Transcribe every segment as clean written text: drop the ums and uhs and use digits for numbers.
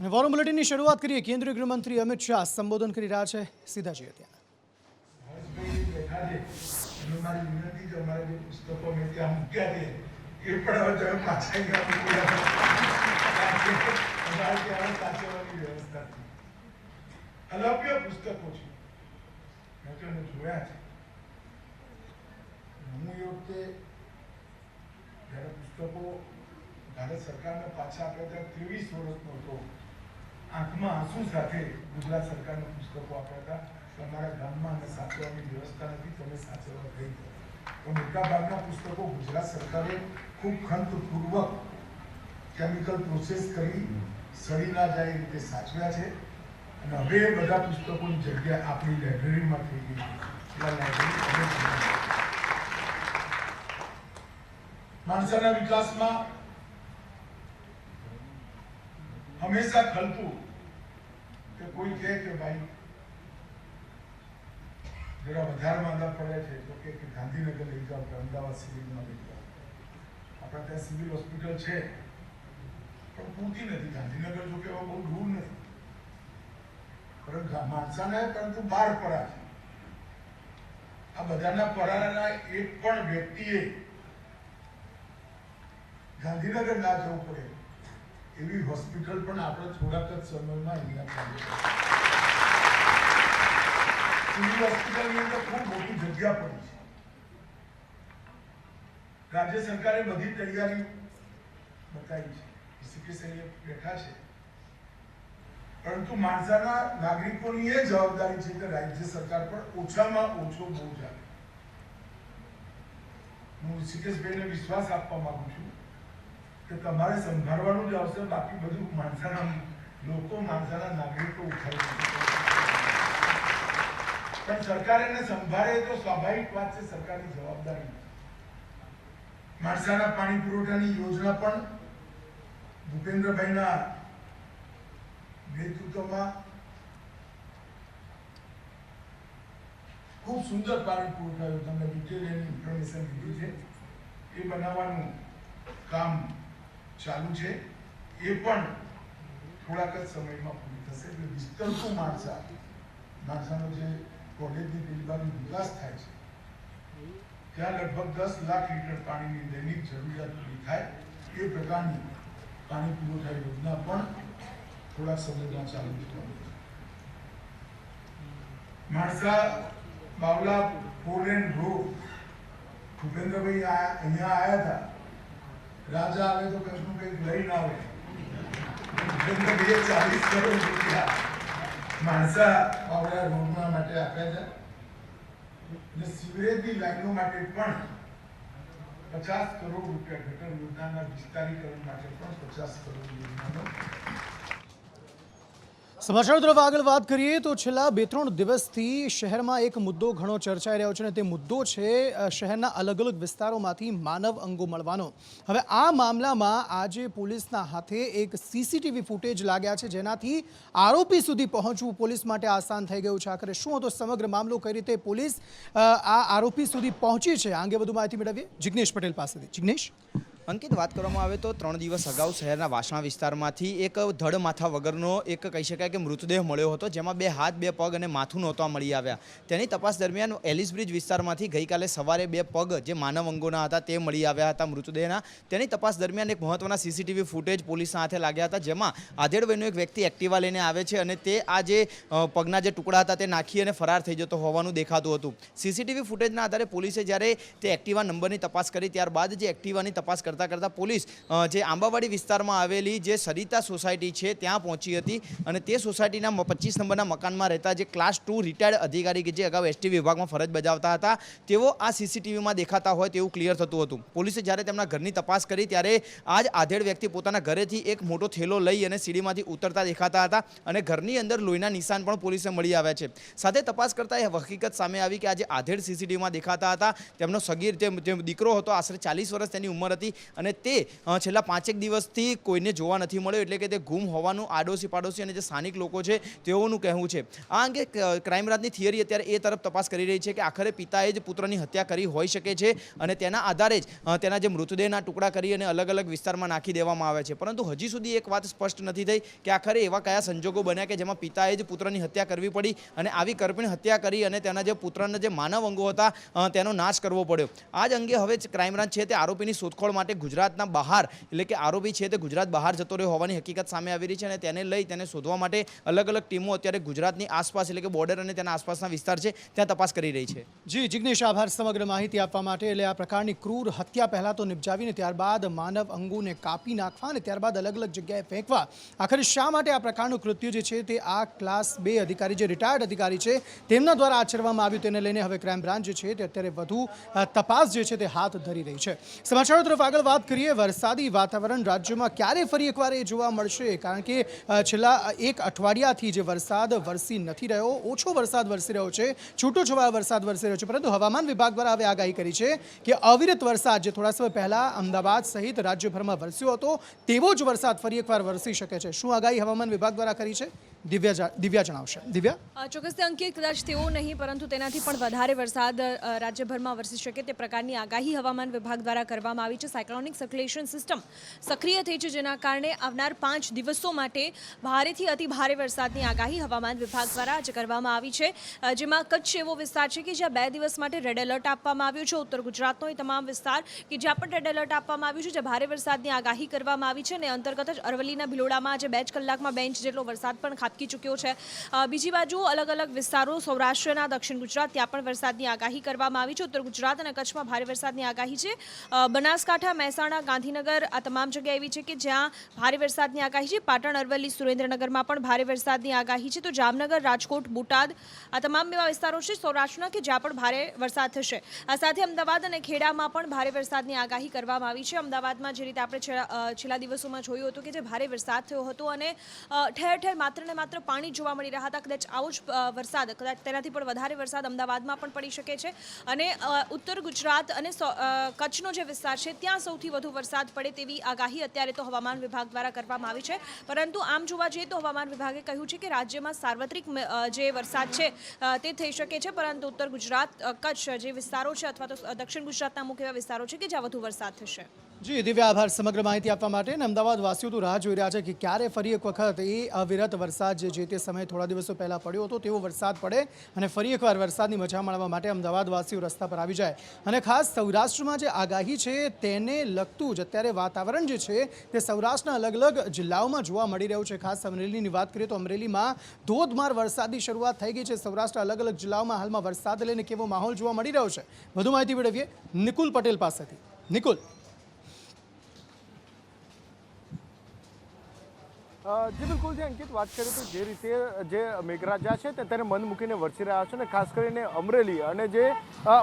વોરમ બુલેટિનની શરૂઆત કરીએ। કેન્દ્રીય ગૃહમંત્રી અમિત શાહ સંબોધન કરી રહ્યા છે। સીધા જઈએ ત્યાં। भारत सरकार ने पाछा आप्या था 23 वर्षनो હતો આંખમાં આંસુ સાથે ગુજરાત સરકારને પુસ્તકો આપ્યા હતા કે અમારા ગામમાં અને સાચવવાની વ્યવસ્થા નથી, તમે સાચવવા ગઈ તો મોટાભાગના પુસ્તકો ગુજરાત સરકારે ખૂબ ખંતપૂર્વક કેમિકલ પ્રોસેસ કરી સડી ના જાય એ રીતે સાચવ્યા છે અને હવે એ બધા પુસ્તકોની જગ્યા આપણી લાઇબ્રેરીમાં થઈ ગઈ છે। લાઇબ્રેરી માણસાના વિકાસમાં हमेशा खलतू कि कोई कहे कि भाई जरा વધારે માંદા પડે છે તો કે ગાંધીનગર લઈ જાઓ કે અમદાવાદ સિવિલમાં લઈ જાઓ। આપણા ત્યાં સિવિલ હોસ્પિટલ છે પણ પૂરતી નથી। ગાંધીનગર જો કે બહુ દૂર નથી પરંતુ માણસાને પરંતુ 12 પરા છે। આ બધાના પરાના એક પણ વ્યક્તિએ ગાંધીનગર ના જવું પડે એવી હોસ્પિટલ પણ આપણે થોડાક જ સમયમાં અહીંયા ચાલુ સિવિલ હોસ્પિટલની અંદર ખૂબ મોટી જગ્યા પડી છે। રાજ્ય સરકારે બધી તૈયારી બતાવી છે, ઋષિકેશ બેઠા છે, પરંતુ માણસાના નાગરિકોની એ જવાબદારી છે કે રાજ્ય સરકાર પર ઓછામાં ઓછો બોજ આવે। હું ઋષિકેશભાઈને વિશ્વાસ આપવા માંગુ છું કે તમારે સંભાળવાનું જ આવશે, બાકી બધું માણસાના લોકો માણસાના નાગરિકો ઉઠાવી શકશે। પણ સરકાર એને સંભાળે તો સ્વાભાવિક વાત છે, સરકારની જવાબદારી। માણસાના પાણી પુરવઠાની યોજના પણ ભૂપેન્દ્રભાઈના નેતૃત્વમાં ખૂબ સુંદર પાણી પુરવઠા યોજના ડિટેલ એની ઇન્ફોર્મેશન લીધી છે, એ બનાવવાનું કામ ચાલુ છે। એ પણ થોડાક જ સમયમાં પૂરી થશે। એટલે વિસ્તરતું માણસાનો જે કોલેજની પેલી વિકાસ થાય છે ત્યાં લગભગ 10 લાખ લીટર પાણીની દૈનિક જરૂરિયાત પૂરી થાય એ પ્રકારની પાણી પુરવઠા યોજના પણ થોડાક સમયમાં ચાલુ થવાની છે। માણસા બાવલા 4 લેન રોડ ભૂપેન્દ્રભાઈ અહીંયા આવ્યા હતા। राजा आवे तो कसम पे लई ना आवे એટલે બે 40 કરોડ રૂપિયા માણસા આવડા રોડના માટે આપ્યા છે અને સિવરેજની લાઈનો માટે પણ 50 કરોડ રૂપિયા ગટર યોજનાના વિસ્તારીકરણ માટે પણ 50 કરોડ યોજનાનો। સમાચારો તરફ આગળ વાત કરીએ તો છેલ્લા 2-3 દિવસથી શહેરમાં એક મુદ્દો ઘણો ચર્ચાઈ રહ્યો છે અને તે મુદ્દો છે શહેરના અલગ અલગ વિસ્તારોમાંથી માનવ અંગો મળવાનો। હવે આ મામલામાં આજે પોલીસના હાથે એક સીસીટીવી ફૂટેજ લાગ્યા છે જેનાથી આરોપી સુધી પહોંચવું પોલીસ માટે આસાન થઈ ગયું છે। આખરે શું હતો સમગ્ર મામલો, કઈ રીતે પોલીસ આ આરોપી સુધી પહોંચી છે, આ અંગે વધુ માહિતી મેળવીએ જિગ્નેશ પટેલ પાસેથી। જિગ્નેશ, અંકિત, વાત કરવામાં આવે તો 3 દિવસ અગાઉ શહેરના વાસણા વિસ્તારમાંથી એક ધડ માથા વગરનો એક કહી શકાય કે મૃતદેહ મળ્યો હતો, જેમાં 2 હાથ 2 પગ અને માથું નહોતા મળી આવ્યા। તેની તપાસ દરમિયાન એલિસ બ્રિજ વિસ્તારમાંથી ગઈકાલે સવારે 2 પગ જે માનવ અંગોના હતા તે મળી આવ્યા હતા મૃતદેહના। તેની તપાસ દરમિયાન એક મહત્વના સીસીટીવી ફૂટેજ પોલીસના હાથે લાગ્યા હતા, જેમાં આધેડ વયનો એક વ્યક્તિ એક્ટિવા લઈને આવે છે અને તે આ જે પગના જે ટુકડા હતા તે નાખી અને ફરાર થઈ જતો હોવાનું દેખાતું હતું। સીસીટીવી ફૂટેજના આધારે પોલીસે જ્યારે તે એક્ટિવા નંબરની તપાસ કરી ત્યારબાદ જે એક્ટિવાની તપાસ કરતા પોલીસ જે આંબાવાડી વિસ્તારમાં આવેલી જે સરિતા સોસાયટી છે ત્યાં પહોંચી હતી અને તે સોસાયટીના 25 નંબરના મકાનમાં રહેતા જે ક્લાસ 2 રિટાયર્ડ અધિકારી કે જે અગાઉ એસટી વિભાગમાં ફરજ બજાવતા હતા તેઓ આ સીસીટીવીમાં દેખાતા હોય તેવું ક્લિયર થતું હતું। પોલીસે જ્યારે તેમના ઘરની તપાસ કરી ત્યારે આ જ આધેડ વ્યક્તિ પોતાના ઘરેથી એક મોટો થેલો લઈ અને સીડીમાંથી ઉતરતા દેખાતા હતા અને ઘરની અંદર લોહીના નિશાન પણ પોલીસે મળી આવ્યા છે। સાથે તપાસ કરતા એ હકીકત સામે આવી કે આ જે આધેડ સીસીટીવીમાં દેખાતા હતા તેમનો સગીર જે દીકરો હતો, આશરે 40 વર્ષ તેની ઉંમર હતી, અને તે છેલ્લા 5 દિવસથી કોઈને જોવા નથી મળ્યો, એટલે કે તે ગુમ હોવાનું આડોશી પાડોશી અને જે સ્થાનિક લોકો છે તેઓનું કહેવું છે. આ અંગે ક્રાઇમ બ્રાન્ચની થિયરી અત્યારે એ તરફ તપાસ કરી રહી છે કે આખરે પિતાએ જ પુત્રની હત્યા કરી હોઈ શકે છે અને તેના આધારે જ તેના જે મૃતદેહના ટુકડા કરી અને અલગ અલગ વિસ્તારમાં નાખી દેવામાં આવે છે. પરંતુ હજી સુધી એક વાત સ્પષ્ટ નથી થઈ કે આખરે એવા કયા સંજોગો બન્યા કે જેમાં પિતાએ જ પુત્રની હત્યા કરવી પડી અને આવી કરપીણ હત્યા કરી અને તેના જે પુત્રના જે માનવ અંગો હતા તેનો નાશ કરવો પડ્યો. આ જ અંગે હવે ક્રાઇમ બ્રાન્ચ છે તે આરોપીની શોધખોળ માટે ગુજરાતના બહાર, એટલે કે આરોપી છે તે ગુજરાત બહાર જતો રહ્યો હોવાની હકીકત સામે આવી રહી છે અને તેને લઈ તેને શોધવા માટે અલગ અલગ ટીમો અત્યારે ગુજરાતની આસપાસ, એટલે કે બોર્ડર અને તેના આસપાસના વિસ્તાર છે ત્યાં તપાસ કરી રહી છે. જી જિગ્નેશ, આભાર સમગ્ર માહિતી આપવા માટે. એટલે આ પ્રકારની ક્રૂર હત્યા પહેલાં તો નિપજાવીને ત્યારબાદ માનવ અંગોને કાપી નાખવા અને ત્યારબાદ અલગ અલગ જગ્યાએ ફેંકવા. આખરે શા માટે આ પ્રકારનું કૃત્ય જે છે તે આ ક્લાસ 2 અધિકારી, જે રિટાયર્ડ અધિકારી છે, તેમના દ્વારા આચરવામાં આવ્યું, તેને લઈને હવે ક્રાઇમ બ્રાન્ચ જે છે તે અત્યારે વધુ તપાસ જે છે તે હાથ ધરી રહી છે. સમાચારો તરફ આગળ વાત કરીએ. વરસાદી વાતાવરણ રાજ્યમાં ક્યારે ફરી એકવાર એ જોવા મળશે? કારણ કે છેલ્લા એક અઠવાડિયાથી જે વરસાદ વરસી નથી રહ્યો, ઓછો વરસાદ વરસી રહ્યો છે, છૂટોછવાયો વરસાદ વરસી રહ્યો છે, પરંતુ હવામાન વિભાગ દ્વારા હવે આગાહી કરી છે કે અવિરત વરસાદ જે થોડા સમય પહેલા અમદાવાદ સહિત રાજ્યભરમાં વરસ્યો હતો તેવો જ વરસાદ ફરી એકવાર વરસી શકે છે. શું આગાહી હવામાન વિભાગ દ્વારા કરી છે? દિવ્યા જણાવશે. દિવ્યા, ચોક્કસ અંકિત, કદાચ તેવો નહીં પરંતુ તેનાથી પણ વધારે વરસાદ રાજ્યભરમાં વરસી શકે તે પ્રકારની આગાહી હવામાન વિભાગ દ્વારા કરવામાં આવી છે. સાયક્લોનિક સર્ક્યુલેશન સિસ્ટમ સક્રિય થઈ છે, જેના કારણે આવનાર 5 દિવસો માટે ભારેથી અતિ ભારે વરસાદની આગાહી હવામાન વિભાગ દ્વારા આજે કરવામાં આવી છે. જેમાં કચ્છ એવો વિસ્તાર છે કે જ્યાં 2 દિવસ માટે રેડ એલર્ટ આપવામાં આવ્યું છે. ઉત્તર ગુજરાતનો એ તમામ વિસ્તાર કે જ્યાં પણ રેડ એલર્ટ આપવામાં આવ્યું છે, જ્યાં ભારે વરસાદની આગાહી કરવામાં આવી છે અને અંતર્ગત જ અરવલ્લીના ભિલોડામાં આજે 2 કલાકમાં 2 ઇંચ જેટલો વરસાદ પણ ખાબકી ચૂક્યો છે. બીજી બાજુ અલગ અલગ વિસ્તારો સૌરાષ્ટ્રના, દક્ષિણ ગુજરાત, ત્યાં પણ વરસાદની આગાહી કરવામાં આવી છે. ઉત્તર ગુજરાત અને કચ્છમાં ભારે વરસાદની આગાહી છે. બનાસકાંઠા, મહેસાણા, ગાંધીનગર આ તમામ જગ્યા એવી છે કે જ્યાં ભારે વરસાદની આગાહી છે. પાટણ, અરવલ્લી, સુરેન્દ્રનગરમાં પણ ભારે વરસાદની આગાહી છે. તો જામનગર, રાજકોટ, બોટાદ આ તમામ એવા વિસ્તારો છે સૌરાષ્ટ્રના કે જ્યાં પણ ભારે વરસાદ થશે. આ સાથે અમદાવાદ અને ખેડામાં પણ ભારે વરસાદની આગાહી કરવામાં આવી છે. અમદાવાદમાં જે રીતે આપણે છેલ્લા દિવસોમાં જોયું હતું કે જે ભારે વરસાદ થયો હતો અને ઠેર ઠેર માત્ર ને માત્ર પાણી જોવા મળી રહ્યા હતા, કદાચ આવો જ વરસાદ, કદાચ તેનાથી પણ વધારે વરસાદ અમદાવાદમાં પણ પડી શકે છે. અને ઉત્તર ગુજરાત અને કચ્છનો જે વિસ્તાર છે ત્યાં સૌથી વધુ વરસાદ પડે તેવી આગાહી અત્યારે તો હવામાન વિભાગ દ્વારા કરવામાં આવી છે. પરંતુ આમ જોવા જઈએ તો હવામાન વિભાગે કહ્યું છે કે રાજ્યમાં સાર્વત્રિક જે વરસાદ છે તે થઈ શકે છે, પરંતુ ઉત્તર ગુજરાત, કચ્છ જે વિસ્તારો છે અથવા તો દક્ષિણ ગુજરાતના અમુક એવા વિસ્તારો છે કે જ્યાં વધુ વરસાદ થશે. જી દિવ્યા, આભાર સમગ્ર માહિતી આપવા માટે. અને અમદાવાદ વાસીઓ તો રાહ જોઈ રહ્યા છે કે ક્યારે ફરી એક વખત એ અવિરત વરસાદ જે તે સમયે થોડા દિવસો પહેલાં પડ્યો હતો તેવો વરસાદ પડે અને ફરી એકવાર વરસાદની મજા માણવા માટે અમદાવાદ વાસીઓ રસ્તા પર આવી જાય. અને ખાસ સૌરાષ્ટ્રમાં જે આગાહી છે તેને લગતું જ અત્યારે વાતાવરણ જે છે તે સૌરાષ્ટ્રના અલગ અલગ જિલ્લાઓમાં જોવા મળી રહ્યું છે. ખાસ અમરેલીની વાત કરીએ તો અમરેલીમાં ધોધમાર વરસાદની શરૂઆત થઈ ગઈ છે. સૌરાષ્ટ્રના અલગ અલગ જિલ્લાઓમાં હાલમાં વરસાદ લઈને કેવો માહોલ જોવા મળી રહ્યો છે, વધુ માહિતી મેળવીએ નિકુલ પટેલ પાસેથી. નિકુલ. જી બિલકુલ છે અંકિત, વાત કરીએ તો જે રીતે જે મેઘરાજા છે તે અત્યારે મન મૂકીને વરસી રહ્યા છે અને ખાસ કરીને અમરેલી અને જે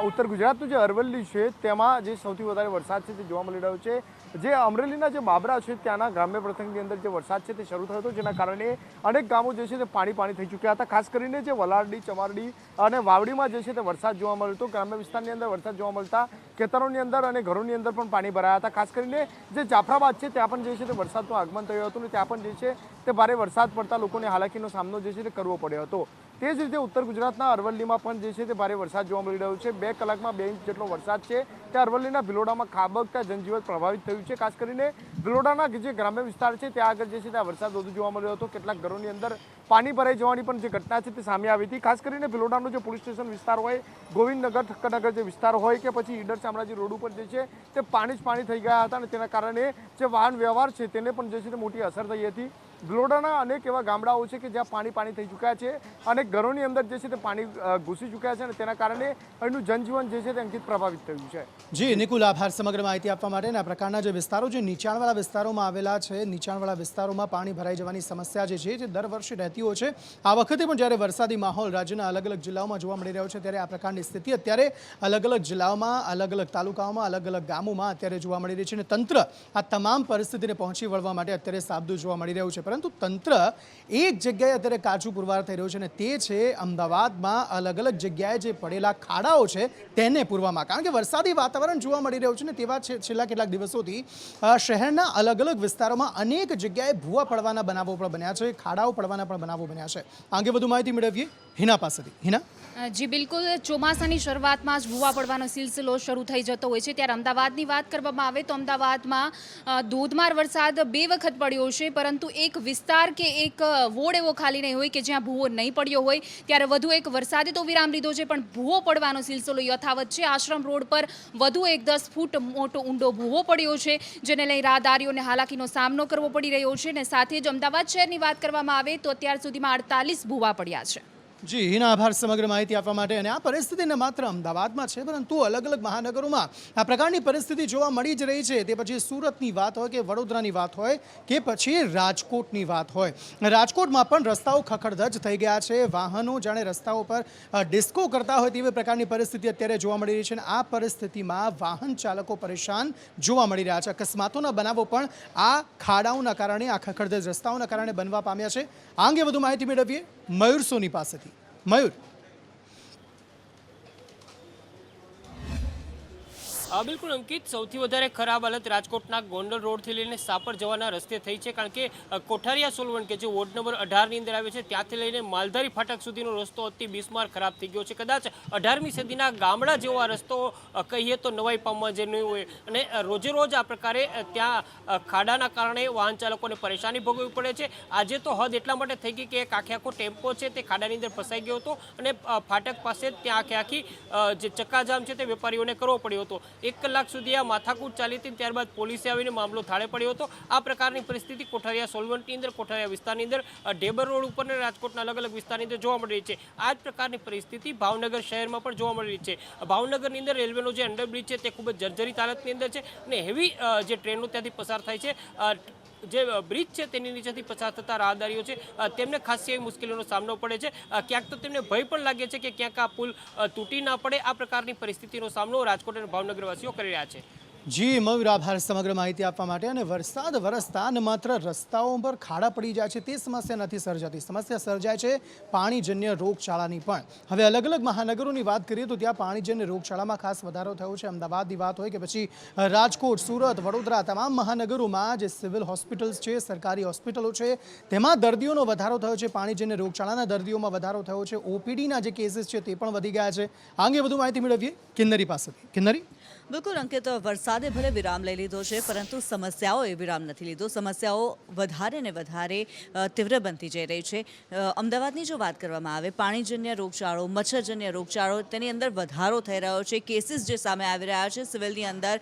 ઉત્તર ગુજરાતનું જે અરવલ્લી છે તેમાં જે સૌથી વધારે વરસાદ છે તે જોવા મળી રહ્યો છે. જે અમરેલીના જે બાબરા છે ત્યાંના ગ્રામ્ય પ્રસંગની અંદર જે વરસાદ છે તે શરૂ થયો હતો, જેના કારણે અનેક ગામો જે છે તે પાણી થઈ ચૂક્યા હતા. ખાસ કરીને જે વલારડી, ચમારડી અને વાવડીમાં જે છે તે વરસાદ જોવા મળ્યો હતો. ગ્રામ્ય વિસ્તારની અંદર વરસાદ જોવા મળતા ખેતરોની અંદર અને ઘરોની અંદર પણ પાણી ભરાયા હતા. ખાસ કરીને જે જાફરાબાદ છે ત્યાં પણ જે છે તે વરસાદનું આગમન થયું હતું અને ત્યાં પણ જે છે તે ભારે વરસાદ પડતા લોકોને હાલાકીનો સામનો જે છે તે કરવો પડ્યો હતો. તે જ રીતે ઉત્તર ગુજરાતના અરવલ્લીમાં પણ જે છે તે ભારે વરસાદ જોવા મળી રહ્યો છે. 2 કલાકમાં 2 ઇંચ જેટલો વરસાદ છે તે અરવલ્લીના ભિલોડામાં ખાબકતા જનજીવન પ્રભાવિત થયું છે. ખાસ કરીને ભિલોડાના જે ગ્રામ્ય વિસ્તાર છે ત્યાં આગળ જે છે તે વરસાદ વધુ જોવા મળ્યો હતો. કેટલાક ઘરોની અંદર પાણી ભરાઈ જવાની પણ જે ઘટના છે તે સામે આવી હતી. ખાસ કરીને ભિલોડાનો જે પોલીસ સ્ટેશન વિસ્તાર હોય, ગોવિંદનગર, ઠક્કરનગર જે વિસ્તાર હોય કે પછી ઈડર શામળાજી રોડ ઉપર જે છે તે પાણી જ પાણી થઈ ગયા હતા અને તેના કારણે જે વાહન વ્યવહાર છે તેને પણ જે છે તે મોટી અસર થઈ હતી. ભિલોડાના અનેક એવા ગામડાઓ છે કે જ્યાં પાણી થઈ ચૂક્યા છે અને ઘરોની અંદર જે છે તે પાણી ઘૂસી ચૂક્યા છે અને તેના કારણે અહીંનું જનજીવન જે છે તે અંકિત પ્રભાવિત થયું છે. જી નિકુલ, આભાર સમગ્ર માહિતી આપવા માટે. આ પ્રકારના જે વિસ્તારો જે નીચાણવાળા વિસ્તારોમાં આવેલા છે, નીચાણવાળા વિસ્તારોમાં પાણી ભરાઈ જવાની સમસ્યા જે છે તે દર વર્ષે રહેતી હોય છે. આ વખતે પણ જ્યારે વરસાદી માહોલ રાજ્યના અલગ અલગ જિલ્લાઓમાં જોવા મળી રહ્યો છે ત્યારે આ પ્રકારની સ્થિતિ અત્યારે અલગ અલગ જિલ્લાઓમાં, અલગ અલગ તાલુકાઓમાં, અલગ અલગ ગામોમાં અત્યારે જોવા મળી રહી છે અને તંત્ર આ તમામ પરિસ્થિતિને પહોંચી વળવા માટે અત્યારે સાબદું જોવા મળી રહ્યું છે. પરંતુ તંત્ર એક જગ્યાએ અત્યારે કાચું પુરવાર થઈ રહ્યું છે અને તે છે અમદાવાદમાં અલગ અલગ જગ્યાએ જે પડેલા ખાડાઓ છે તેને પૂરવામાં, કારણ કે વરસાદી વાતાવરણ જોવા મળી રહ્યું છે ને તેવા છેલ્લા કેટલાક દિવસોથી શહેરના અલગ અલગ વિસ્તારોમાં અનેક જગ્યાએ ભૂવા પડવાના બનાવો પણ બન્યા છે, ખાડાઓ પડવાના પણ બનાવો બન્યા છે. આ અંગે વધુ માહિતી મેળવીએ હિના પાસેથી. હિના, જી બિલકુલ, ચોમાસાની શરૂઆતમાં જ ભૂવા પડવાનો સિલસિલો શરૂ થઈ જતો હોય છે. ત્યારે અમદાવાદની વાત કરવામાં આવે તો અમદાવાદમાં ધોધમાર વરસાદ 2 વખત પડ્યો છે, પરંતુ એક વિસ્તાર કે એક વોર્ડ એવો ખાલી નહીં હોય કે જ્યાં ભૂવો નહીં પડ્યો હોય. ત્યારે વધુ એક વરસાદે તો વિરામ લીધો છે, પણ ભૂવો પડવાનો સિલસિલો યથાવત છે. આશ્રમ રોડ પર વધુ એક 10 ફૂટ મોટો ઊંડો ભૂવો પડ્યો છે, જેને લઈ રાહદારીઓને હાલાકીનો સામનો કરવો પડી રહ્યો છે. અને સાથે જ અમદાવાદ શહેરની વાત કરવામાં આવે તો અત્યાર સુધીમાં 48 ભૂવા પડ્યા છે. જી હિના, આભાર સમગ્ર માહિતી આપવા માટે. અને આ પરિસ્થિતિ ન માત્ર અમદાવાદમાં છે, પરંતુ અલગ અલગ મહાનગરોમાં આ પ્રકારની પરિસ્થિતિ જોવા મળી જ રહી છે. તે પછી સુરતની વાત હોય કે વડોદરાની વાત હોય કે પછી રાજકોટની વાત હોય. રાજકોટમાં પણ રસ્તાઓ ખખડધજ થઈ ગયા છે. વાહનો જાણે રસ્તાઓ પર ડિસ્કો કરતા હોય તેવી પ્રકારની પરિસ્થિતિ અત્યારે જોવા મળી રહી છે. અને આ પરિસ્થિતિમાં વાહન ચાલકો પરેશાન જોવા મળી રહ્યા છે. અકસ્માતોના બનાવો પણ આ ખાડાઓના કારણે, આ ખખડધજ રસ્તાઓના કારણે બનવા પામ્યા છે. આ અંગે વધુ માહિતી મેળવીએ મયુર સોની પાસેથી. મયુર, બિલકુલ અંકિત, સૌથી વધારે ખરાબ હાલત રાજકોટના ગોંડલ રોડથી લઈને સાપર જવાના રસ્તે થઈ છે, કારણ કે કોઠારિયા સોલવણ કે જે વોર્ડ નંબર 18ની અંદર આવે છે ત્યાંથી લઈને માલધારી ફાટક સુધીનો રસ્તો અતિ બિસ્માર ખરાબ થઈ ગયો છે. કદાચ 18મી સદીના ગામડા જેવો આ રસ્તો કહીએ તો નવાઈ પામવા જેવું હોય. અને રોજે રોજ આ પ્રકારે ત્યાં ખાડાના કારણે વાહન ચાલકોને પરેશાની ભોગવવી પડે છે. આજે તો હદ એટલા માટે થઈ ગઈ કે એક આખો ટેમ્પો છે તે ખાડાની અંદર ફસાઈ ગયો હતો અને ફાટક પાસે ત્યાં આખી જે ચક્કાજામ છે તે વેપારીઓને કરવો પડ્યો હતો. 1 કલાક સુધી આ માથાકૂટ ચાલી હતી, ત્યારબાદ પોલીસે આવીને મામલો થાળે પડ્યો હતો. આ પ્રકારની પરિસ્થિતિ કોઠારિયા સોલવન્ટની અંદર, કોઠારિયા વિસ્તારની અંદર, ઢેબર રોડ ઉપર અને રાજકોટના અલગ અલગ વિસ્તારની અંદર જોવા મળી રહી છે. આ જ પ્રકારની પરિસ્થિતિ ભાવનગર શહેરમાં પણ જોવા મળી રહી છે. ભાવનગરની અંદર રેલવેનો જે અંડરબ્રિજ છે તે ખૂબ જ જર્જરિત હાલતની અંદર છે અને હેવી જે ટ્રેનો ત્યાંથી પસાર થાય છે, જે બ્રિજ છે તેની નીચેથી પસાર થતા રાહદારીઓ છે તેમને ખાસ એવી મુશ્કેલીનો સામનો પડે છે. ક્યાંક તો તેમને ભય પણ લાગે છે કે ક્યાંક આ પુલ તૂટી ના પડે. આ પ્રકારની પરિસ્થિતિનો સામનો રાજકોટ અને ભાવનગરવાસીઓ કરી રહ્યા છે. જી મયુર, આભાર સમગ્ર માહિતી આપવા માટે. અને વરસાદ વરસતા ન માત્ર રસ્તાઓ પર ખાડા પડી જાય છે તે સમસ્યા નથી સર્જાતી, સમસ્યા સર્જાય છે પાણીજન્ય રોગચાળાની પણ. હવે અલગ અલગ મહાનગરોની વાત કરીએ તો ત્યાં પાણીજન્ય રોગચાળામાં ખાસ વધારો થયો છે. અમદાવાદની વાત હોય કે પછી રાજકોટ, સુરત, વડોદરા, તમામ મહાનગરોમાં જે સિવિલ હોસ્પિટલ્સ છે, સરકારી હોસ્પિટલો છે, તેમાં દર્દીઓનો વધારો થયો છે. પાણીજન્ય રોગચાળાના દર્દીઓમાં વધારો થયો છે. ઓપીડીના જે કેસીસ છે તે પણ વધી ગયા છે. આ અંગે વધુ માહિતી મેળવીએ કિન્નરી પાસેથી. કિન્નરી, બિલકુલ અંકિત, વરસાદે ભલે વિરામ લઈ લીધો છે, પરંતુ સમસ્યાઓએ વિરામ નથી લીધો. સમસ્યાઓ વધારે ને વધારે તીવ્ર બનતી જઈ રહી છે. અમદાવાદની જો વાત કરવામાં આવે, પાણીજન્ય રોગચાળો, મચ્છરજન્ય રોગચાળો, તેની અંદર વધારો થઈ રહ્યો છે. કેસીસ જે સામે આવી રહ્યા છે, સિવિલની અંદર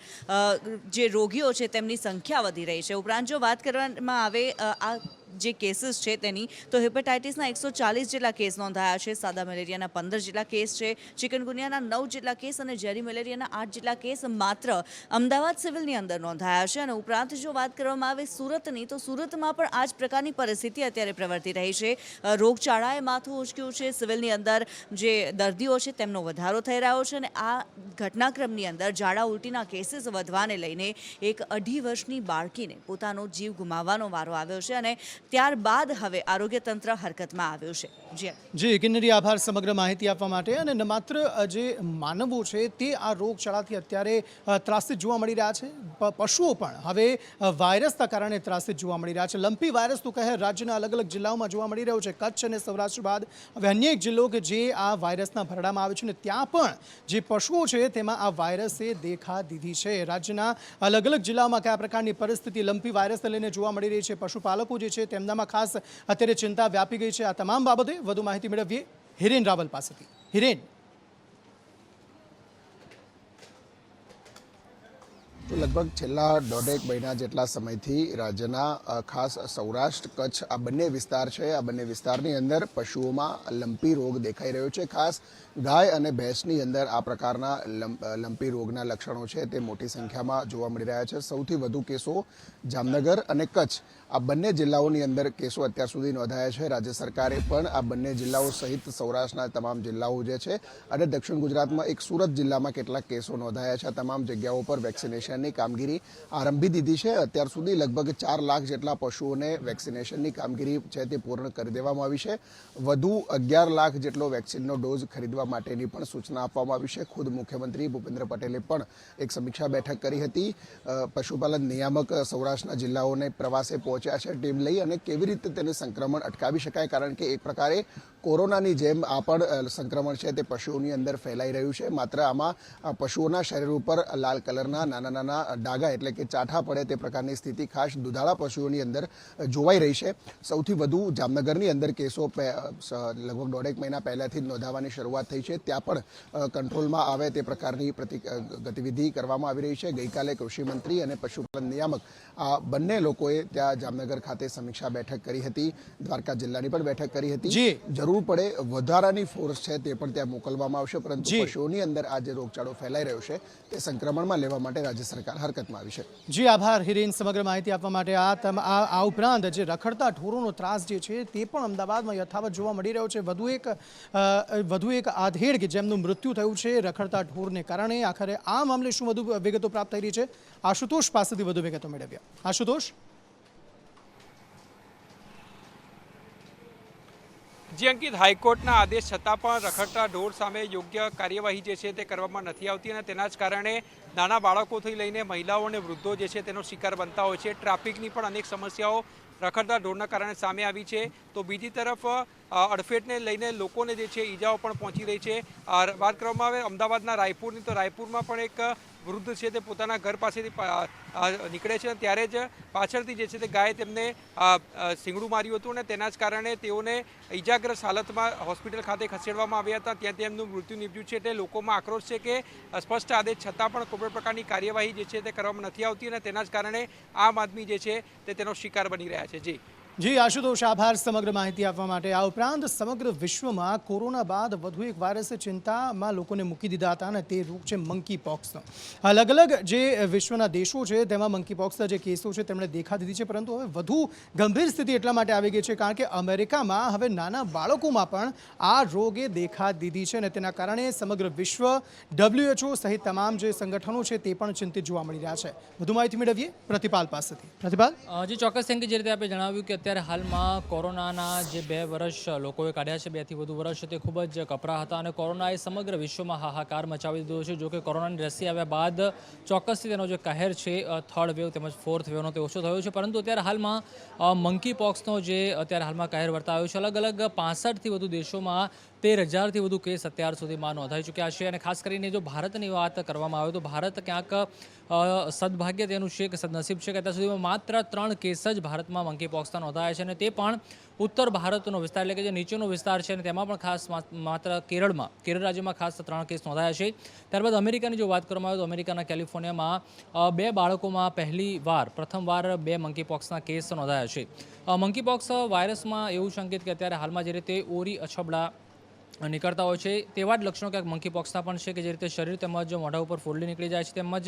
જે રોગીઓ છે તેમની સંખ્યા વધી રહી છે. ઉપરાંત જો વાત કરવામાં આવે આ જે કેસીસ છે તેની, તો હેપેટાઇટિસના 140 જેટલા કેસ નોંધાયા છે, સાદા મેલેરિયાના 15 જેટલા કેસ છે, ચિકનગુનિયાના 9 જેટલા કેસ અને ઝેરી મેલેરિયાના 8 જેટલા કેસ માત્ર અમદાવાદ સિવિલની અંદર નોંધાયા છે. અને ઉપરાંત જો વાત કરવામાં આવે સુરતની, તો સુરતમાં પણ આ જ પ્રકારની પરિસ્થિતિ અત્યારે પ્રવર્તી રહી છે. રોગચાળાએ માથું ઉંચક્યું છે. સિવિલની અંદર જે દર્દીઓ છે તેમનો વધારો થઈ રહ્યો છે. અને આ ઘટનાક્રમની અંદર ઝાડા ઉલટીના કેસીસ વધવાને લઈને એક 2.5 વર્ષની બાળકીને પોતાનો જીવ ગુમાવવાનો વારો આવ્યો છે. અને ત્યારબાદ હવે આરોગ્ય તંત્ર હરકતમાં આવ્યું છે. જી કિન્નરી, આભાર સમગ્ર માહિતી આપવા માટે. અને ન માત્ર જે માનવો છે તે આ રોગચાળાથી અત્યારે ત્રાસિત જોવા મળી રહ્યા છે, પશુઓ પણ હવે વાયરસના કારણે ત્રાસિત જોવા મળી રહ્યા છે. લંપી વાયરસ તો કહે રાજ્યના અલગ અલગ જિલ્લાઓમાં જોવા મળી રહ્યો છે. કચ્છ અને સૌરાષ્ટ્ર બાદ હવે અન્ય એક જિલ્લો કે જે આ વાયરસના ભરડામાં આવે છે, અને ત્યાં પણ જે પશુઓ છે તેમાં આ વાયરસે દેખા દીધી છે. રાજ્યના અલગ અલગ જિલ્લાઓમાં કયા પ્રકારની પરિસ્થિતિ લંપી વાયરસને લઈને જોવા મળી રહી છે, પશુપાલકો જે છે તેમનામાં ખાસ અત્યારે ચિંતા વ્યાપી ગઈ છે. આ તમામ બાબતે વધુ માહિતી મેળવીએ હિરેન રાવલ પાસેથી. હિરેન, તો લગભગ છેલ્લા 1.5 મહિના જેટલા સમયથી રાજ્યના ખાસ સૌરાષ્ટ્ર, કચ્છ આ બંને વિસ્તાર છે, આ બંને વિસ્તારની અંદર પશુઓમાં લંપી રોગ દેખાઈ રહ્યો છે. ખાસ ગાય અને ભેંસની અંદર આ પ્રકારના લંપી રોગના લક્ષણો છે તે મોટી સંખ્યામાં જોવા મળી રહ્યા છે. સૌથી વધુ કેસો જામનગર અને કચ્છ આ બંને જિલ્લાઓની અંદર કેસો અત્યાર સુધી નોંધાયા છે. રાજ્ય સરકારે પણ આ બંને જિલ્લાઓ સહિત સૌરાષ્ટ્રના તમામ જિલ્લાઓ જે છે અને દક્ષિણ ગુજરાતમાં એક સુરત જિલ્લામાં કેટલાક કેસો નોંધાયા છે, આ તમામ જગ્યાઓ પર વેક્સિનેશન વેક્સિનેશનની કામગીરી આરંભી દીધી છે. અત્યાર સુધી લગભગ 4 લાખ જેટલા પશુઓને વેક્સિનેશનની કામગીરી છે તે પૂર્ણ કરી દેવામાં આવી છે. વધુ 11 લાખ જેટલો વેક્સિનનો ડોઝ ખરીદવા માટેની પણ સૂચના આપવામાં આવી છે. ખુદ મુખ્યમંત્રી ભૂપેન્દ્ર પટેલે પણ એક સમીક્ષા બેઠક કરી હતી. પશુપાલન નિયામક સૌરાષ્ટ્રના જિલ્લાઓને પ્રવાસે પહોંચ્યા છે ટીમ લઈ, અને કેવી રીતે તેને સંક્રમણ અટકાવી શકાય, કારણ કે એક પ્રકારે કોરોનાની જેમ આ પણ સંક્રમણ છે તે પશુઓની અંદર ફેલાઈ રહ્યું છે. માત્ર આમાં પશુઓના શરીર ઉપર લાલ કલરના નાના નાના ડાઘા એટલે કે ચાઠા પડે તે પ્રકારની સ્થિતિ ખાસ દુધાળા પશુઓની અંદર જોવાઈ રહી છે. સૌથી વધુ જામનગરની અંદર કેસો લગભગ 1.5 મહિના પહેલાંથી જ નોંધાવાની શરૂઆત થઈ છે. ત્યાં પણ કંટ્રોલમાં આવે તે પ્રકારની ગતિવિધિ કરવામાં આવી રહી છે. ગઈકાલે કૃષિમંત્રી અને પશુપાલન નિયામક આ બંને લોકોએ ત્યાં જામનગર ખાતે સમીક્ષા બેઠક કરી હતી. દ્વારકા જિલ્લાની પણ બેઠક કરી હતી. જરૂર પડે વધારાની ફોર્સ છે તે પણ ત્યાં મોકલવામાં આવશે, પરંતુ પશુઓની અંદર આ જે રોગચાળો ફેલાઈ રહ્યો છે તે સંક્રમણમાં લેવા માટે રાજ્ય સરકાર હરકતમાં આવી છે. જી આભાર હિરેન, સમગ્ર માહિતી આપવા માટે. આ ઉપરાંત જે રખડતા ઢોરોનો ત્રાસ જે છે તે પણ અમદાવાદમાં યથાવત જોવા મળી રહ્યો છે. વધુ એક આધેડ કે જેમનું મૃત્યુ થયું છે રખડતા ઢોરને કારણે. આખરે આ મામલે શું વધુ વિગતો પ્રાપ્ત થઈ રહી છે? આશુતોષ પાસેથી વધુ વિગતો મેળવ્યા. આશુતોષ. જે અંકિત, હાઈકોર્ટના આદેશ છતાં પણ રખડતા ઢોર સામે યોગ્ય કાર્યવાહી જે છે તે કરવામાં નથી આવતી, અને તેના જ કારણે નાના બાળકોથી લઈને મહિલાઓ અને વૃદ્ધો જે છે તેનો શિકાર બનતા હોય છે. ટ્રાફિકની પણ અનેક સમસ્યાઓ રખડતા ઢોરના કારણે સામે આવી છે. તો બીજી તરફ અડફેટને લઈને લોકોને જે છે ઈજાઓ પણ પહોંચી રહી છે. વાત કરવામાં આવે અમદાવાદના રાયપુરની, તો રાયપુરમાં પણ એક વૃદ્ધ છે તે પોતાના ઘર પાસેથી નીકળે છે, ત્યારે જ પાછળથી જે છે તે ગાય તેમને શીંગડું માર્યું હતું, અને તેના જ કારણે તેઓને ઈજાગ્રસ્ત હાલતમાં હોસ્પિટલ ખાતે ખસેડવામાં આવ્યા હતા. ત્યાં તેમનું મૃત્યુ નીપજ્યું છે. એટલે લોકોમાં આક્રોશ છે કે સ્પષ્ટ આદેશ છતાં પણ કોઈ પણ પ્રકારની કાર્યવાહી જે છે તે કરવામાં નથી આવતી, અને તેના જ કારણે આમ આદમી જે છે તે તેનો શિકાર બની રહ્યા છે. જી આશુતોષ, આભાર સમગ્ર માહિતી આપવા માટે. આ ઉપરાંત સમગ્ર વિશ્વમાં કોરોના બાદ વધુ એક વાયરસે ચિંતામાં લોકોને મૂકી દીધા હતા, અને તે રોગ છે મંકી પોક્સનો. અલગ અલગ જે વિશ્વના દેશો છે તેમાં મંકી પોક્સના જે કેસો છે તેમણે દેખા દીધી છે, પરંતુ હવે વધુ ગંભીર સ્થિતિ એટલા માટે આવી ગઈ છે કારણ કે અમેરિકામાં હવે નાના બાળકોમાં પણ આ રોગે દેખા દીધી છે, અને તેના કારણે સમગ્ર વિશ્વ, WHO સહિત તમામ જે સંગઠનો છે તે પણ ચિંતિત જોવા મળી રહ્યા છે. વધુ માહિતી મેળવીએ પ્રતિપાલ પાસેથી. પ્રતિપાલ. જી ચોક્કસ, થેન્ક યુ. જે રીતે આપણે જણાવ્યું કે અત્યારે હાલમાં કોરોનાના જે 2 વર્ષ લોકોએ કાઢ્યા છે, 2 થી વધુ વર્ષ તે ખૂબ જ કપરા હતા, અને કોરોનાએ સમગ્ર વિશ્વમાં હાહાકાર મચાવી દીધો છે. જો કે કોરોનાની રસી આવ્યા બાદ ચોક્કસથી તેનો જે કહેર છે 3rd વેવ તેમજ 4th વેવનો તે ઓછો થયો છે, પરંતુ અત્યારે હાલમાં મંકી પોક્સનો જે અત્યારે હાલમાં કહેર વર્તાયો છે. અલગ અલગ 65થી વધુ દેશોમાં 13,000થી વધુ કેસ અત્યાર સુધીમાં નોંધાઈ ચૂક્યા છે, અને ખાસ કરીને જો ભારતની વાત કરવામાં આવે તો ભારત ક્યાંક સદભાગ્ય તેનું છે કે સદનસીબ છે કે અત્યાર સુધીમાં માત્ર 3 કેસ જ ભારતમાં મંકી પોક્સના નોંધાયા છે, અને તે પણ ઉત્તર ભારતનો વિસ્તાર એટલે કે જે નીચેનો વિસ્તાર છે, અને તેમાં પણ ખાસ માત્ર કેરળ રાજ્યમાં ખાસ 3 કેસ નોંધાયા છે. ત્યારબાદ અમેરિકાની જો વાત કરવામાં આવે તો અમેરિકાના કેલિફોર્નિયામાં 2 બાળકોમાં પ્રથમવાર 2 મંકી પોક્સના કેસ નોંધાયા છે. મંકી પોક્સ વાયરસમાં એવું સંકેત કે અત્યારે હાલમાં જે રીતે ઓરી અછબડા નીકળતા હોય છે તેવા જ લક્ષણો ક્યાંક મંકી પોક્સના પણ છે, કે જે રીતે શરીર તેમજ મોઢા ઉપર ફોલ્લી નીકળી જાય છે, તેમજ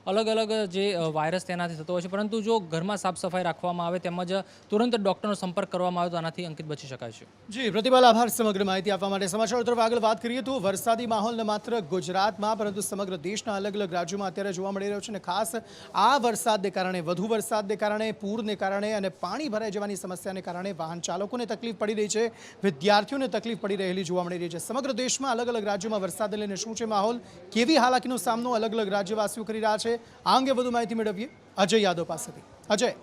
અલગ અલગ જે વાયરસ તેનાથી થતો હોય છે. પરંતુ જો ઘરમાં સાફ સફાઈ રાખવામાં આવે તેમજ તુરંત ડૉક્ટરનો સંપર્ક કરવામાં આવે તો આનાથી અંકિત બચી શકાય છે. જી પ્રતિપાલ, આભાર સમગ્ર માહિતી આપવા માટે. સમાચારો તરફ આગળ વાત કરીએ તો વરસાદી માહોલ ન માત્ર ગુજરાતમાં પરંતુ સમગ્ર દેશના અલગ અલગ રાજ્યોમાં અત્યારે જોવા મળી રહ્યો છે, અને ખાસ આ વરસાદને કારણે, વધુ વરસાદને કારણે, પૂરને કારણે અને પાણી ભરાઈ જવાની સમસ્યાને કારણે વાહન ચાલકોને તકલીફ પડી રહી છે, વિદ્યાર્થીઓને તકલીફ પડી રહેલી જોવા મળી રહી છે. સમગ્ર દેશમાં અલગ અલગ રાજ્યોમાં વરસાદને લઈને શું છે માહોલ, કેવી હાલાકીનો સામનો અલગ અલગ રાજ્યવાસીઓ કરી રહ્યા છે, આ અંગે વધુ માહિતી મેળવીએ અજય યાદવ પાસેથી. અજય.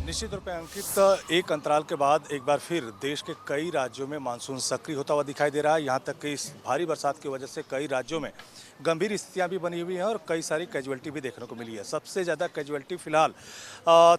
निश्चित रूप से अंकित, एक अंतराल के बाद एक बार फिर देश के कई राज्यों में मानसून सक्रिय होता हुआ दिखाई दे रहा है। यहाँ तक कि इस भारी बरसात की वजह से कई राज्यों में गंभीर स्थितियां भी बनी हुई हैं और कई सारी कैजुअल्टी भी देखने को मिली है। सबसे ज़्यादा कैजुअल्टी फिलहाल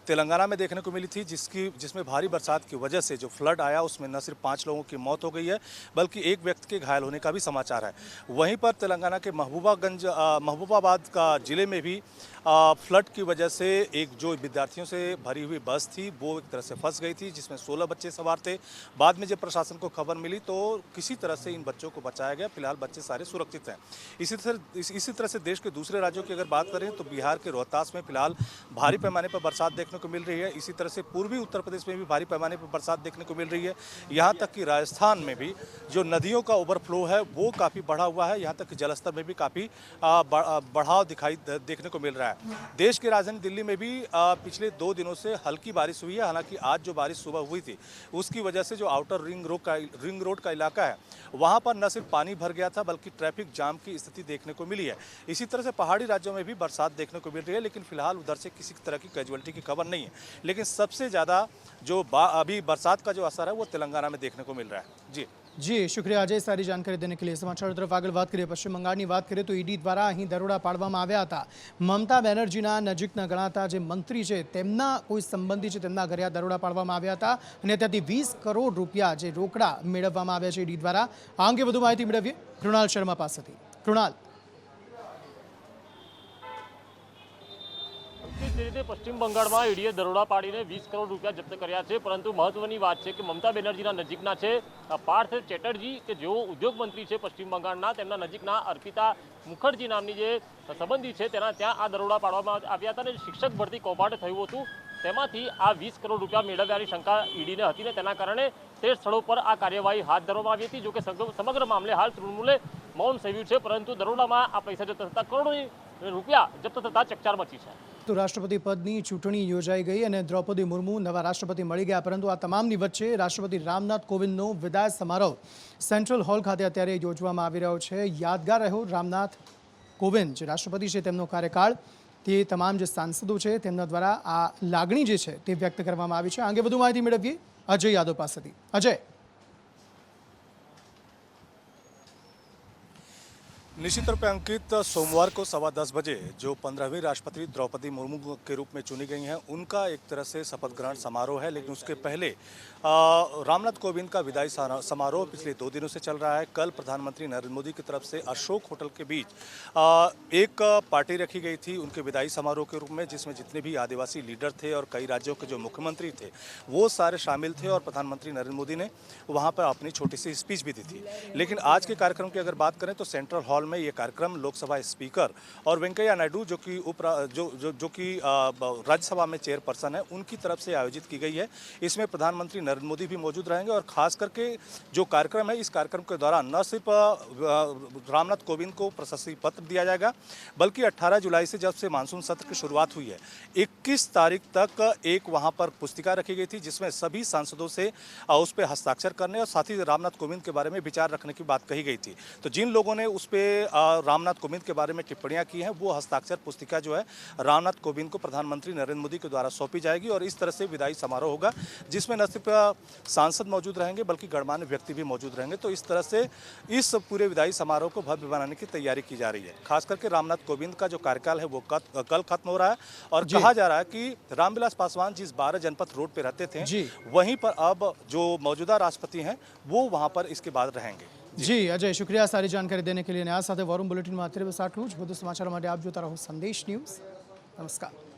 तेलंगाना में देखने को मिली थी, जिसमें भारी बरसात की वजह से जो फ्लड आया उसमें न सिर्फ 5 लोगों की मौत हो गई है बल्कि एक व्यक्ति के घायल होने का भी समाचार है। वहीं पर तेलंगाना के महबूबाबाद का जिले में भी फ्लड की वजह से एक जो विद्यार्थियों से भरी हुई बस थी वो एक तरह से फंस गई थी, जिसमें 16 बच्चे सवार थे। बाद में जब प्रशासन को खबर मिली तो किसी तरह से इन बच्चों को बचाया गया। फिलहाल बच्चे सारे सुरक्षित हैं। इसी तरह इसी तरह से देश के दूसरे राज्यों की अगर बात करें तो बिहार के रोहतास में फिलहाल भारी पैमाने पर बरसात देखने को मिल रही है। इसी तरह से पूर्वी उत्तर प्रदेश में भी भारी पैमाने पर बरसात देखने को मिल रही है। यहाँ तक कि राजस्थान में भी जो नदियों का ओवरफ्लो है वो काफ़ी बढ़ा हुआ है। यहाँ तक कि जलस्तर में भी काफ़ी बढ़ाव देखने को मिल रहा है। देश की राजधानी दिल्ली में भी पिछले 2 दिनों से हल्की बारिश हुई है। हालांकि आज जो बारिश सुबह हुई थी उसकी वजह से जो आउटर रिंग रोड का इलाका है वहाँ पर न सिर्फ पानी भर गया था बल्कि ट्रैफिक जाम की स्थिति देखने को मिली है। इसी तरह से पहाड़ी राज्यों में भी बरसात देखने को मिल रही है, लेकिन फिलहाल उधर से किसी तरह की कैजुअलिटी की खबर नहीं है। लेकिन सबसे ज़्यादा जो अभी बरसात का जो असर है वो तेलंगाना में देखने को मिल रहा है। जी शुक्रिया अजय, सारी जानकारी देने के लिए। समाचार तरफ આગળ વાત કરીએ, પશ્ચિમ બંગાળની વાત કરીએ તો ઈડી દ્વારા અહીં દરોડા પાડવામાં આવ્યા હતા। મમતા બેનર્જીના નજીકના ગણાતા જે મંત્રી છે તેમના કોઈ સંબંધી છે તેમના ઘરે આ દરોડા પાડવામાં આવ્યા હતા અને ત્યાંથી 20 કરોડ રૂપિયા જે રોકડા મેળવવામાં આવ્યા છે ઈડી દ્વારા। આ અંગે વધુ માહિતી મેળવીએ કૃણાલ શર્મા પાસેથી। કૃણાલ, જે રીતે પશ્ચિમ બંગાળમાં ઈડીએ દરોડા પાડીને 20 કરોડ રૂપિયા જપ્ત કર્યા છે, પરંતુ મહત્વની વાત છે કે મમતા બેનર્જીના નજીકના છે પાર્થ ચેટર્જી કે જેઓ ઉદ્યોગ મંત્રી છે પશ્ચિમ બંગાળના, તેમના નજીકના અર્પિતા મુખર્જી નામની જે સંબંધી છે તેના ત્યાં આ દરોડા પાડવામાં આવ્યા હતા અને શિક્ષક ભરતી કૌભાંડ થયું હતું તેમાંથી આ 20 કરોડ રૂપિયા મેળવ્યાની શંકા ઈડીને હતી ને તેના કારણે તે સ્થળો પર આ કાર્યવાહી હાથ ધરવામાં આવી હતી। જો કે સમગ્ર મામલે હાલ તૃણમૂલે મૌન સેવ્યું છે, પરંતુ દરોડામાં આ પૈસા જપ્ત થતા કરોડો રૂપિયા જપ્ત થતા ચકચાર મચી છે। તો રાષ્ટ્રપતિ પદની ચૂંટણી યોજાઈ ગઈ અને દ્રૌપદી મુર્મુ નવા રાષ્ટ્રપતિ મળી ગયા, પરંતુ આ તમામની વચ્ચે રાષ્ટ્રપતિ રામનાથ કોવિંદનો વિદાય સમારોહ સેન્ટ્રલ હોલ ખાતે અત્યારે યોજવામાં આવી રહ્યો છે। યાદગાર રહ્યો રામનાથ કોવિંદ જે રાષ્ટ્રપતિ છે તેમનો કાર્યકાળ, તે તમામ જે સાંસદો છે તેમના દ્વારા આ લાગણી જે છે તે વ્યક્ત કરવામાં આવી છે। આ અંગે વધુ માહિતી મેળવીએ અજય યાદવ પાસેથી। અજય, निश्चित तौर पर अंकित, सोमवार को 10:15 बजे जो 15वीं राष्ट्रपति द्रौपदी मुर्मू के रूप में चुनी गई हैं उनका एक तरह से शपथ ग्रहण समारोह है। लेकिन उसके पहले रामनाथ कोविंद का विदाई समारोह पिछले 2 दिनों से चल रहा है। कल प्रधानमंत्री नरेंद्र मोदी की तरफ से अशोक होटल के बीच एक पार्टी रखी गई थी उनके विदाई समारोह के रूप में, जिसमें जितने भी आदिवासी लीडर थे और कई राज्यों के जो मुख्यमंत्री थे वो सारे शामिल थे और प्रधानमंत्री नरेंद्र मोदी ने वहाँ पर अपनी छोटी सी स्पीच भी दी थी। लेकिन आज के कार्यक्रम की अगर बात करें तो सेंट्रल हॉल में ये कार्यक्रम लोकसभा स्पीकर और वेंकैया नायडू जो कि राज्यसभा में चेयरपर्सन है उनकी तरफ से आयोजित की गई है। इसमें प्रधानमंत्री नरेंद्र मोदी भी मौजूद रहेंगे और खास करके जो कार्यक्रम है इस कार्यक्रम के दौरान न सिर्फ रामनाथ कोविंद को प्रशस्ति पत्र दिया जाएगा बल्कि 18 जुलाई से जब से मानसून सत्र की शुरुआत हुई है 21 तारीख तक एक वहां पर पुस्तिका रखी गई थी जिसमें सभी सांसदों से उस पर हस्ताक्षर करने और साथ ही रामनाथ कोविंद के बारे में विचार रखने की बात कही गई थी। तो जिन लोगों ने उस पर रामनाथ कोविंद के बारे में टिप्पणियां की हैं वो हस्ताक्षर पुस्तिका जो है रामनाथ कोविंद को प्रधानमंत्री नरेंद्र मोदी के द्वारा सौंपी जाएगी और इस तरह से विदाई समारोह होगा जिसमें न सिर्फ सांसद मौजूद रहेंगे बल्कि गणमान्य व्यक्ति भी मौजूद रहेंगे। तो इस तरह से इस पूरे विदाई समारोह को भव्य बनाने की तैयारी की जा रही है। खास करके रामनाथ कोविंद का जो कार्यकाल है वो कल खत्म हो रहा है और कहा जा रहा है कि रामविलास पासवान जिस 12 जनपद रोड पे रहते थे वहीं पर अब जो मौजूदा राष्ट्रपति हैं वो वहां पर इसके बाद रहेंगे। जी अजय, शुक्रिया सारी जानकारी देने के लिए। आ साथ वॉरूम बुलेटिन में અત્યારે બસ આટલું જ। વધુ સમાચારો માટે આપ જોતા રહો સંદેશ ન્યૂઝ। નમસ્કાર।